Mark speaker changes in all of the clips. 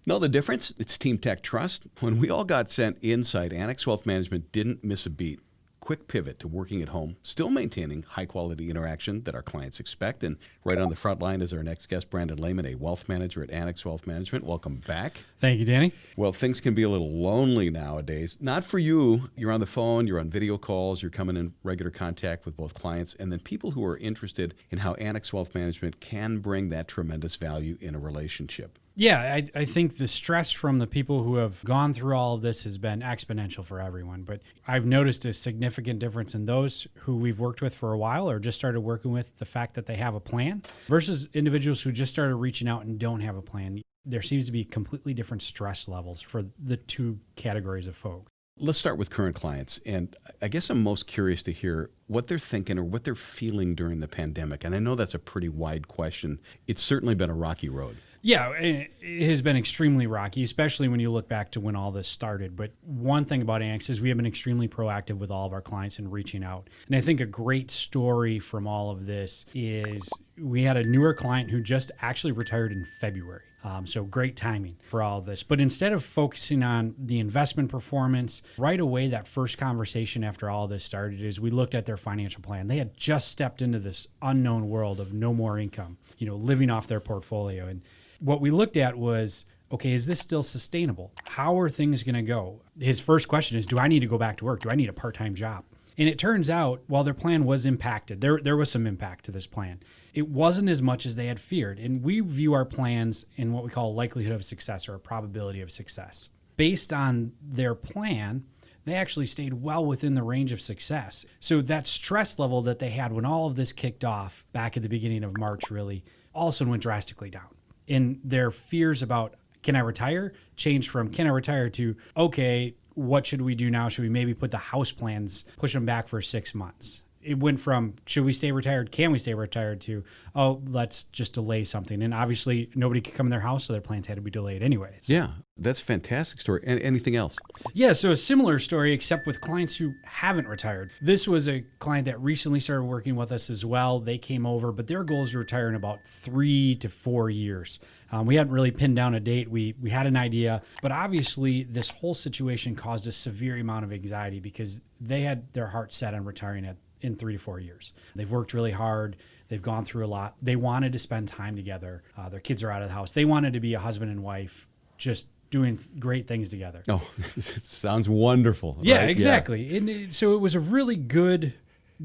Speaker 1: Know the difference? It's Team Tech Trust. When we all got sent Insight, Annex Wealth Management didn't miss a beat. Quick pivot to working at home, still maintaining high-quality interaction that our clients expect. And right on the front line is our next guest, Brandon Lehman, a wealth manager at Annex Wealth Management. Welcome back.
Speaker 2: Thank you, Danny.
Speaker 1: Well, things can be a little lonely nowadays. Not for you. You're on the phone, you're on video calls, you're coming in regular contact with both clients, and then people who are interested in how Annex Wealth Management can bring that tremendous value in a relationship.
Speaker 2: Yeah, I think the stress from the people who have gone through all of this has been exponential for everyone. But I've noticed a significant difference in those who we've worked with for a while or just started working with, the fact that they have a plan versus individuals who just started reaching out and don't have a plan. There seems to be completely different stress levels for the two categories of folks.
Speaker 1: Let's start with current clients. And I guess I'm most curious to hear what they're thinking or what they're feeling during the pandemic. And I know that's a pretty wide question. It's certainly been a rocky road.
Speaker 2: Yeah, it has been extremely rocky, especially when you look back to when all this started. But one thing about Annex is we have been extremely proactive with all of our clients in reaching out. And I think a great story from all of this is we had a newer client who just actually retired in February. So great timing for all of this. But instead of focusing on the investment performance, right away, that first conversation after all of this started is we looked at their financial plan. They had just stepped into this unknown world of no more income, living off their portfolio. And what we looked at was, okay, is this still sustainable? How are things going to go? His first question is, do I need to go back to work? Do I need a part-time job? And it turns out, while their plan was impacted, there was some impact to this plan. It wasn't as much as they had feared. And we view our plans in what we call likelihood of success or a probability of success. Based on their plan, they actually stayed well within the range of success. So that stress level that they had when all of this kicked off back at the beginning of March really also went drastically down. And their fears about, can I retire, changed from can I retire to, okay, what should we do now? Should we maybe put the house plans, push them back for 6 months? It went from, should we stay retired? Can we stay retired? To, oh, let's just delay something. And obviously nobody could come in their house, so their plans had to be delayed anyways.
Speaker 1: Yeah, that's a fantastic story. And anything else?
Speaker 2: Yeah, so a similar story, except with clients who haven't retired. This was a client that recently started working with us as well. They came over, but their goal is to retire in about 3 to 4 years. We hadn't really pinned down a date. We had an idea, but obviously this whole situation caused a severe amount of anxiety because they had their heart set on retiring in 3 to 4 years. They've worked really hard. They've gone through a lot. They wanted to spend time together. Their kids are out of the house. They wanted to be a husband and wife, just doing great things together.
Speaker 1: Oh, it sounds wonderful.
Speaker 2: Yeah,
Speaker 1: right?
Speaker 2: exactly.
Speaker 1: Yeah.
Speaker 2: And so it was a really good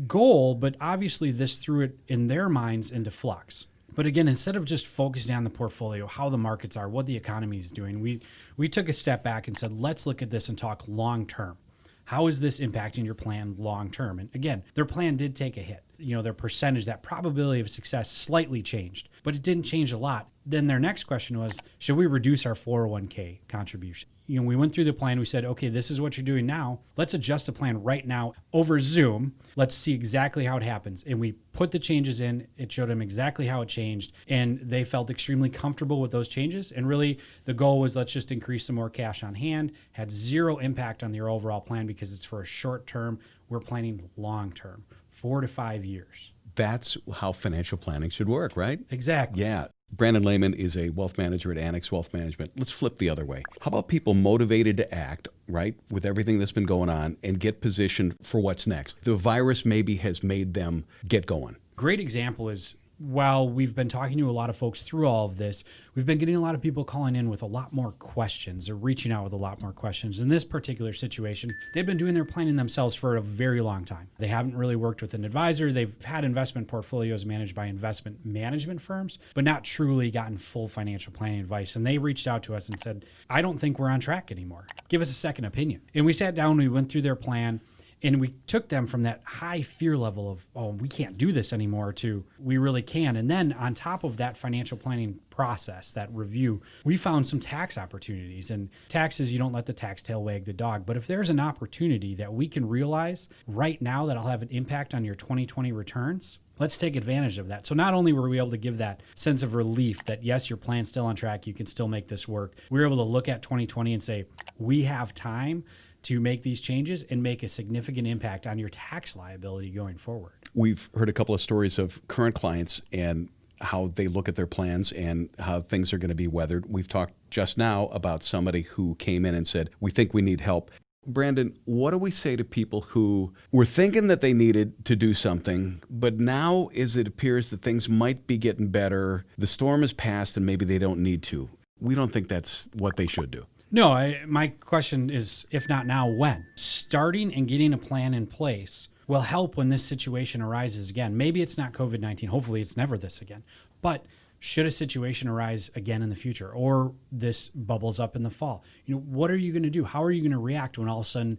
Speaker 2: goal, but obviously this threw it in their minds into flux. But again, instead of just focusing on the portfolio, how the markets are, what the economy is doing, we took a step back and said, let's look at this and talk long term. How is this impacting your plan long term? And again, their plan did take a hit. Their percentage, that probability of success slightly changed, but it didn't change a lot. Then their next question was, should we reduce our 401k contribution? We went through the plan. We said, okay, this is what you're doing now. Let's adjust the plan right now over Zoom. Let's see exactly how it happens. And we put the changes in. It showed them exactly how it changed. And they felt extremely comfortable with those changes. And really, the goal was let's just increase some more cash on hand. Had zero impact on their overall plan because it's for a short term. We're planning long term, 4 to 5 years.
Speaker 1: That's how financial planning should work, right?
Speaker 2: Exactly.
Speaker 1: Yeah. Brandon Lehman is a wealth manager at Annex Wealth Management. Let's flip the other way. How about people motivated to act, right, with everything that's been going on and get positioned for what's next? The virus maybe has made them get going.
Speaker 2: Great example is, while we've been talking to a lot of folks through all of this, we've been getting a lot of people calling in with a lot more questions or reaching out with a lot more questions. In this particular situation, they've been doing their planning themselves for a very long time. They haven't really worked with an advisor. They've had investment portfolios managed by investment management firms, but not truly gotten full financial planning advice. And they reached out to us and said, I don't think we're on track anymore. Give us a second opinion. And we sat down, we went through their plan, and we took them from that high fear level of, oh, we can't do this anymore, to we really can. And then on top of that financial planning process, that review, we found some tax opportunities. And taxes, you don't let the tax tail wag the dog. But if there's an opportunity that we can realize right now that'll have an impact on your 2020 returns, let's take advantage of that. So not only were we able to give that sense of relief that, yes, your plan's still on track, you can still make this work, we were able to look at 2020 and say, we have time to make these changes and make a significant impact on your tax liability going forward.
Speaker 1: We've heard a couple of stories of current clients and how they look at their plans and how things are going to be weathered. We've talked just now about somebody who came in and said, we think we need help. Brandon, what do we say to people who were thinking that they needed to do something, but now as it appears that things might be getting better, the storm has passed and maybe they don't need to? We don't think that's what they should do.
Speaker 2: No, my question is, if not now, when? Starting and getting a plan in place will help when this situation arises again. Maybe it's not COVID-19. Hopefully it's never this again. But should a situation arise again in the future, or this bubbles up in the fall, what are you going to do? How are you going to react when all of a sudden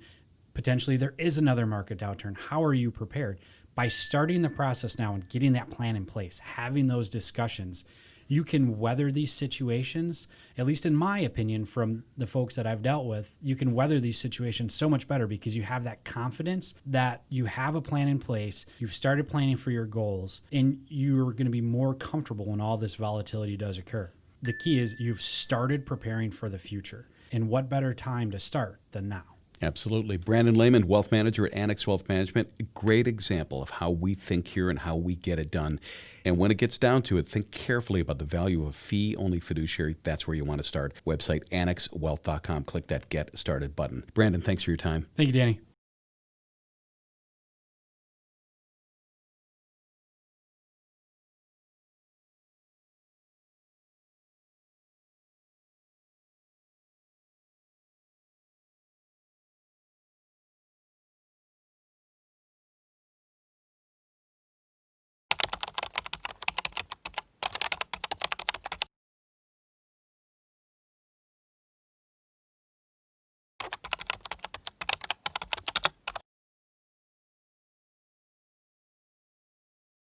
Speaker 2: potentially there is another market downturn? How are you prepared? By starting the process now and getting that plan in place, having those discussions, you can weather these situations, at least in my opinion, from the folks that I've dealt with. You can weather these situations so much better because you have that confidence that you have a plan in place, you've started planning for your goals, and you're going to be more comfortable when all this volatility does occur. The key is you've started preparing for the future. And what better time to start than now?
Speaker 1: Absolutely. Brandon Lehman, wealth manager at Annex Wealth Management. A great example of how we think here and how we get it done. And when it gets down to it, think carefully about the value of a fee-only fiduciary. That's where you want to start. Website, annexwealth.com. Click that Get Started button. Brandon, thanks for your time.
Speaker 2: Thank you, Danny.